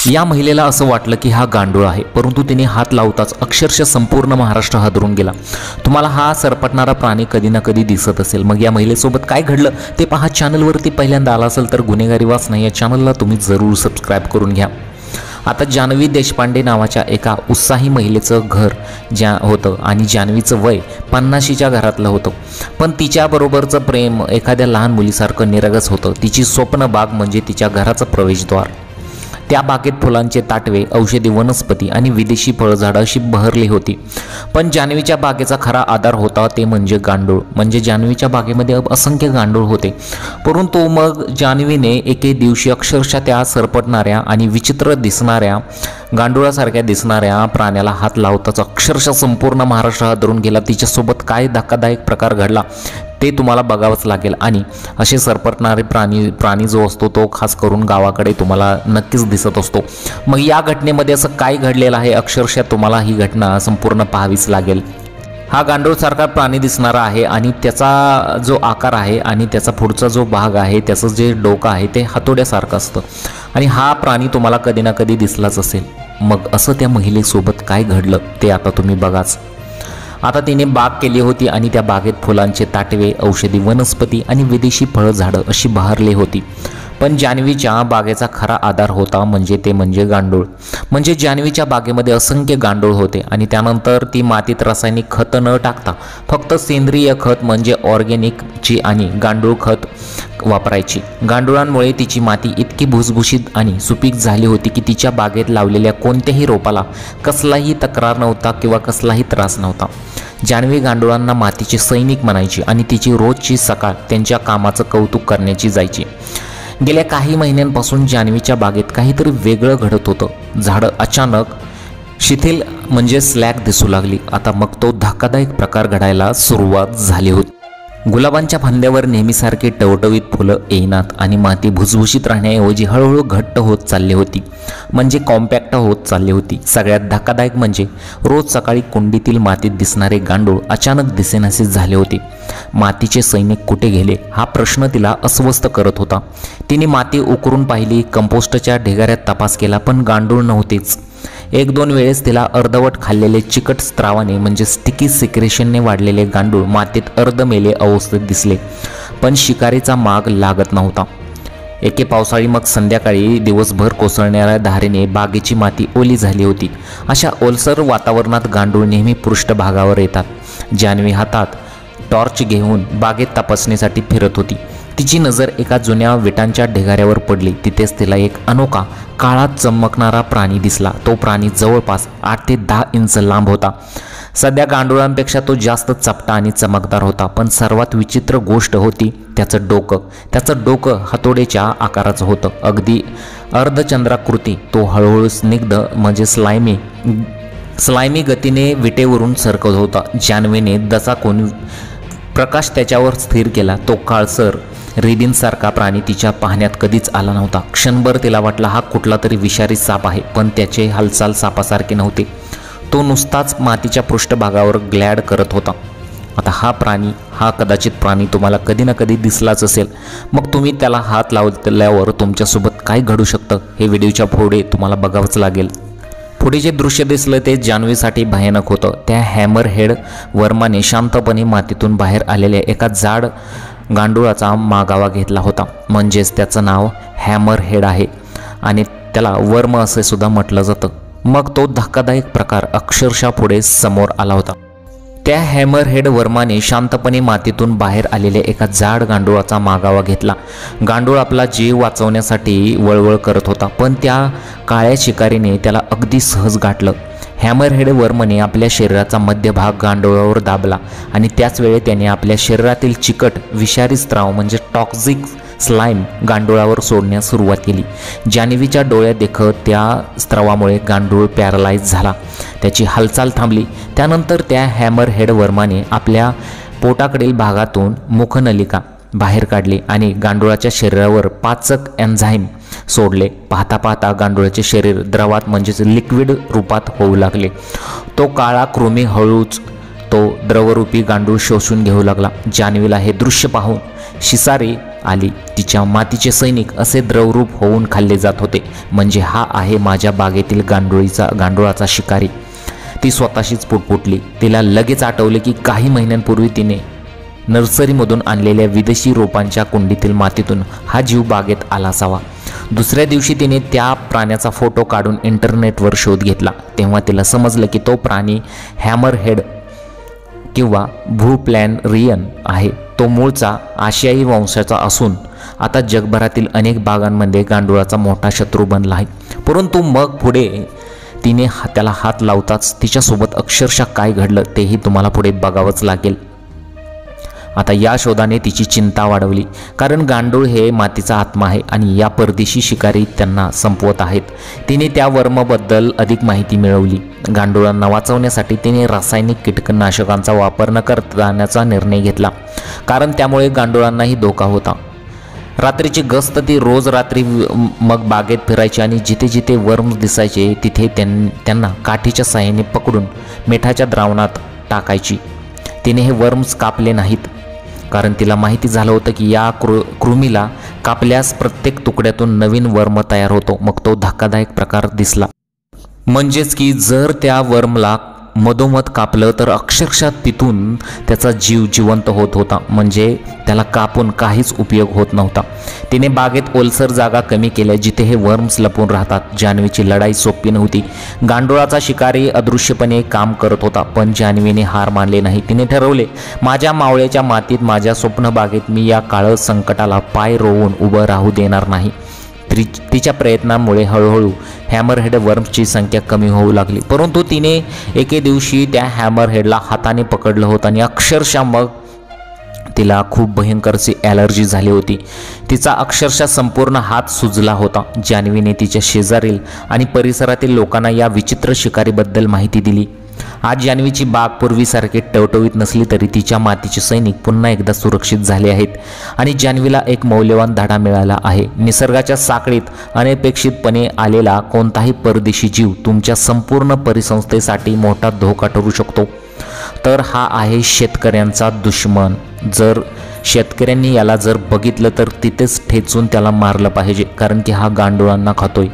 या महिलेला असं वाटलं की हा गांडूळ आहे, परंतु तिने हात लावताच अक्षरशः संपूर्ण महाराष्ट्र हादरून गेला। तुम्हाला हा सरपटणारा प्राणी कधी ना कधी दिसत असेल। मग या महिलेसोबत काय घडलं ते पहा। चॅनलवरती पहिल्यांदा आला असेल तर गुन्हेगारी वाचना या चॅनलला तुम्ही जरूर सबस्क्राईब करून घ्या। आता जान्हवी देशपांडे नावाच्या एका उत्साही महिलेचं घर होतं आणि जान्हवीचं वय 50च्या घरातलं होतं, पण तिच्याबरोबरचं प्रेम एखाद्या लहान मुलीसारखं निरगस होतं। तिची स्वप्न बाग म्हणजे तिच्या घराचं प्रवेशद्वार। त्या बागेत फुलांचे ताटवे, औषधी वनस्पती आणि विदेशी फळझाडं अशी बहरली होती। पण जान्हवीच्या बागेचा खरा आधार होता ते म्हणजे गांडूळ। म्हणजे जान्हवीच्या बागेमध्ये असंख्य गांडूळ होते, परंतु मग जान्हवीने एके दिवशी अक्षरशः त्या सरपटणाऱ्या आणि विचित्र दिसणाऱ्या गांडुळासारख्या दिसणाऱ्या प्राण्याला हात लावताच अक्षरशः संपूर्ण महाराष्ट्र हादरून गेला। तिच्यासोबत काय धक्कादायक प्रकार घडला ते तुम्हाला बघावंच लागेल। आणि असे सरपटणारे प्राणी जो असतो तो खास करून गावाकडे तुम्हाला नक्कीच दिसत असतो। मग या घटनेमध्ये असं काय घडलेलं आहे, अक्षरशः तुम्हाला ही घटना संपूर्ण पाहावीच लागेल। हा गांडूळसारखा प्राणी दिसणारा आहे आणि त्याचा जो आकार आहे आणि त्याचा पुढचा जो भाग आहे, त्याचं जे डोकं आहे ते हातोड्यासारखं असतं आणि हा प्राणी तुम्हाला कधी ना कधी दिसलाच असेल। मग असं त्या महिलेसोबत काय घडलं ते आता तुम्ही बघाच। आता तिने बाग केली होती आणि त्या बागेत फुलांचे ताटवे, औषधी वनस्पती आणि विदेशी फळझाडं अशी बहरली होती। पण जान्हवीच्या बागेचा खरा आधार होता म्हणजे गांडूळ। म्हणजे जान्हवीच्या बागेमध्ये असंख्य गांडूळ होते आणि त्यानंतर ती मातीत रासायनिक खत न टाकता फक्त सेंद्रिय खत म्हणजे ऑर्गॅनिकची आणि गांडूळ खत वापरायची। गांडुळांमुळे तिची माती इतकी भुसभुशीत आणि सुपीक झाली होती की तिच्या बागेत लावलेल्या कोणत्याही रोपाला कसलाही तक्रार नव्हता किंवा कसलाही त्रास नव्हता। जान्हवी गांडुळांना मातीचे सैनिक म्हणायची आणि तिची रोजची सकाळ त्यांच्या कामाचं कौतुक करण्याची जायची। गेल्या काही महिन्यांपासून जान्हवीच्या बागेत काहीतरी वेगळं घडत होतं। झाडं अचानक शिथिल म्हणजे स्लॅक दिसू लागली। आता मग तो धक्कादायक प्रकार घडायला सुरुवात झाली होती। गुलाबांच्या फांद्यावर नेहमीसारखी टवटवीत फुलं येईनात आणि माती भुसभुशीत राहण्याऐवजी हळूहळू घट्ट होत चालली होती, म्हणजे कॉम्पॅक्ट होत चालली होती। सगळ्यात धक्कादायक म्हणजे रोज सकाळी कुंडीतील मातीत दिसणारे गांडूळ अचानक दिसेनासे झाले होते। मातीचे सैनिक कुठे गेले हा प्रश्न तिला अस्वस्थ करत होता। तिने माती उकरून पाहिली, कंपोस्टच्या ढिगाऱ्यात तपास केला, पण गांडूळ नव्हतेच। एक दोन वेळेस तिला अर्धवट खाल्लेले चिकट स्त्रावाने म्हणजे स्टिकी सिक्रेशनने वाढलेले गांडूळ मातीत अर्धमेले अवस्थेत दिसले, पण शिकारीचा माग लागत नव्हता। एके पावसाळी मग संध्याकाळी दिवसभर कोसळणाऱ्या धारेने बागेची माती ओली झाली होती। अशा ओलसर वातावरणात गांडूळ नेहमी पृष्ठभागावर येतात। जान्हवी हातात टॉर्च घेऊन बागेत तपासणीसाठी फिरत होती। तिची नजर एका जुन्या विटांच्या ढिगाऱ्यावर पडली। तिथेच तिला एक अनोखा काळात चमकणारा प्राणी दिसला। तो प्राणी जवळपास 8 ते 10 इंच लांब होता। सध्या गांडुळांपेक्षा तो जास्त चपटा आणि चमकदार होता, पण सर्वात विचित्र गोष्ट होती त्याचं डोकं। त्याचं डोकं हातोड्याच्या आकाराचं होतं, अगदी अर्धचंद्राकृती। तो हळूहळू स्निग्ध म्हणजे स्लायमी गतीने विटेवरून सरकत होता। जान्हवीने दचाकून प्रकाश त्याच्यावर स्थिर केला। तो काळसर रिबीनसारखा प्राणी तिच्या पाहण्यात कधीच आला नव्हता। क्षणभर तिला वाटला हा कुठला तरी विषारी साप आहे, पण त्याचे हालचाल सापासारखे नव्हते। तो नुसताच मातीच्या पृष्ठभागावर ग्लॅड करत होता। आता हा कदाचित प्राणी तुम्हाला कधी ना कधी दिसलाच असेल। मग तुम्ही त्याला हात लावल्यावर तुमच्यासोबत काय घडू शकतं हे व्हिडिओच्या पुढे तुम्हाला बघावंच लागेल। पुढे जे दृश्य दिसलं ते जान्हवीसाठी भयानक होतं। त्या हॅमरहेड वर्माने शांतपणे मातीतून बाहेर आलेल्या एका जाड गांडुळाचा मागावा घेतला होता। म्हणजेच त्याचं नाव हॅमरहेड आहे आणि त्याला वर्म असे सुद्धा म्हटलं जातं। मग तो धक्कादायक प्रकार अक्षरशः पुढे समोर आला होता। त्या हॅमरहेड वर्माने शांतपणे मातीतून बाहेर आलेल्या एका जाड गांडुळाचा मागावा घेतला। गांडूळ आपला जीव वाचवण्यासाठी वळवळ करत होता, पण त्या काळ्या शिकारीने त्याला अगदी सहज गाठलं। हॅमरहेड वर्मने आपल्या शरीराचा मध्यभाग गांडुळावर दाबला आणि त्याच वेळी त्याने आपल्या शरीरातील चिकट विषारी स्त्राव म्हणजे टॉक्सिक स्लाइम गांडुळावर सोडण्यास सुरुवात केली। जान्हवीच्या डोळ्यात देखत त्या स्त्रावामुळे गांडूळ पॅरालाइज झाला, त्याची हालचाल थांबली। त्यानंतर त्या हॅमरहेड वर्माने आपल्या पोटाकडील भागातून मुखनलिका बाहेर काढली आणि गांडुळाच्या शरीरावर पाचक एन्झाईम सोडले। पाहता पाहता गांडुळाचे शरीर द्रवात म्हणजेच लिक्विड रूपात होऊ लागले। तो काळा कृमी हळूच तो द्रवरूपी गांडूळ शोषून घेऊ लागला। जान्हवीला हे दृश्य पाहून शिसारी आली। तिच्या मातीचे सैनिक असे द्रवरूप होऊन खाल्ले जात होते। म्हणजे हा आहे माझ्या बागेतील गांडुळाचा शिकारी। ती स्वतःशीच पुटपुटली। तिला लगेच आठवले की काही महिन्यांपूर्वी तिने नर्सरीमधून आणलेल्या विदेशी रोपांच्या कुंडीतील मातीतून हा जीव बागेत आला असावा। दुसऱ्या दिवशी तिने त्या प्राण्याचा फोटो काढून इंटरनेटवर शोध घेतला। तेव्हा तिला समजलं की तो प्राणी हॅमरहेड किंवा भूप्लॅनरियन आहे। तो मूळचा आशियाई वंशाचा असून आता जगभरातील अनेक बागांमध्ये गांडुळाचा मोठा शत्रू बनला आहे। परंतु मग पुढे तिने त्याला हात लावताच तिच्यासोबत अक्षरशः काय घडलं तेही तुम्हाला पुढे बघावंच लागेल। आता या शोधाने तिची चिंता वाढवली, कारण गांडूळ हे मातीचा आत्मा आहे आणि या परदेशी शिकारी त्यांना संपवत आहेत। तिने त्या वर्मबद्दल अधिक माहिती मिळवली। गांडुळांना वाचवण्यासाठी तिने रासायनिक कीटकनाशकांचा वापर न करण्याचा निर्णय घेतला, कारण त्यामुळे गांडुळांनाही धोका होता। रात्रीची गस्त ती रोज रात्री मग बागेत फिरायची आणि जिथे जिथे वर्म्स दिसायचे तिथे त्यांना काठीच्या साहाय्याने पकडून मिठाच्या द्रावणात टाकायची। तिने हे वर्म्स कापले नाहीत, कारण तिला माहिती झालं होतं की या कृमीला कापल्यास प्रत्येक तुकड्यातून नवीन वर्म तयार होतो। मग तो धक्कादायक प्रकार दिसला, म्हणजेच की जर त्या वर्मला मधोमध कापलं तर अक्षरशः तिथून त्याचा जीव जिवंत होत होता, म्हणजे त्याला कापून काहीच उपयोग होत नव्हता। तिने बागेत ओलसर जागा कमी केल्या जिथे हे वर्म्स लपून राहतात। जान्हवीची लढाई सोपी नव्हती। गांडुळाचा शिकारी अदृश्यपणे काम करत होता, पण जान्हवीने हार मानले नाही। तिने ठरवले, माझ्या मावळ्याच्या मातीत, माझ्या स्वप्न बागेत मी या काळ संकटाला पाय रोवून उभं राहू देणार नाही। तिच्या प्रयत्नांमुळे हळूहळू हॅमरहेड वर्म्सची संख्या कमी होऊ लागली, परंतु तिने एके दिवशी त्या हॅमरहेडला हाताने पकडलं होतं आणि अक्षरशः मग तिला खूप भयंकरची ॲलर्जी झाली होती। तिचा अक्षरशः संपूर्ण हात सुजला होता। जान्हवीने तिच्या शेजारील आणि परिसरातील लोकांना या विचित्र शिकारीबद्दल माहिती दिली। आज जान्हवीची बाग पूर्वीसारखी टवटवीत नसली तरी तिच्या मातीचे सैनिक पुन्हा एकदा सुरक्षित झाले आहेत आणि जान्हवीला एक मौल्यवान धडा मिळाला आहे। निसर्गाच्या साखळीत अनपेक्षितपणे आलेला कोणताही परदेशी जीव तुमच्या संपूर्ण परिसंस्थेसाठी मोठा धोका ठरू शकतो। तर हा आहे शेतकऱ्यांचा दुश्मन। जर शेतकऱ्यांनी याला जर बघितलं तर तिथेच ठेचून त्याला मारलं पाहिजे, कारण की हा गांडुळांना खातोय।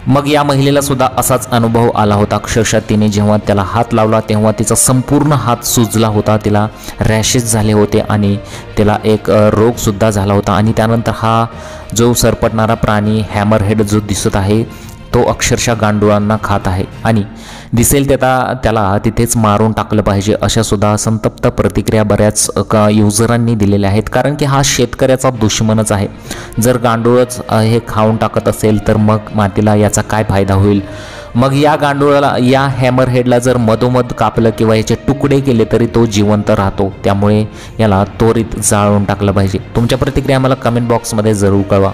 मग या महिलेला सुद्धा असाच अनुभव आला होता। अक्षरशः तिने जेव्हा त्याला हात लावला तेव्हा तिचा संपूर्ण हात सुजला होता, तिला रॅशेस झाले होते आणि तिला एक रोगसुद्धा झाला होता। आणि त्यानंतर हा जो सरपटणारा प्राणी हॅमरहेड जो दिसत आहे तो अक्षरशः गांडुळांना खात आहे आणि दिसेल त्याला तिथेच मारून टाकलं पाहिजे, अशा सुद्धा संतप्त प्रतिक्रिया बऱ्याच युजरांनी दिलेल्या आहेत, कारण की हा शेतकऱ्याचा दुश्मनच आहे। जर गांडूळच हे खाऊन टाकत असेल तर मग मातीला याचा काय फायदा होईल। मग या गांडुळाला, या हॅमरहेडला जर मधोमध कापलं किंवा याचे तुकडे केले तरी तो जिवंत राहतो, त्यामुळे याला त्वरित जाळून टाकलं पाहिजे। तुमच्या प्रतिक्रिया मला कमेंट बॉक्समध्ये जरूर कळवा।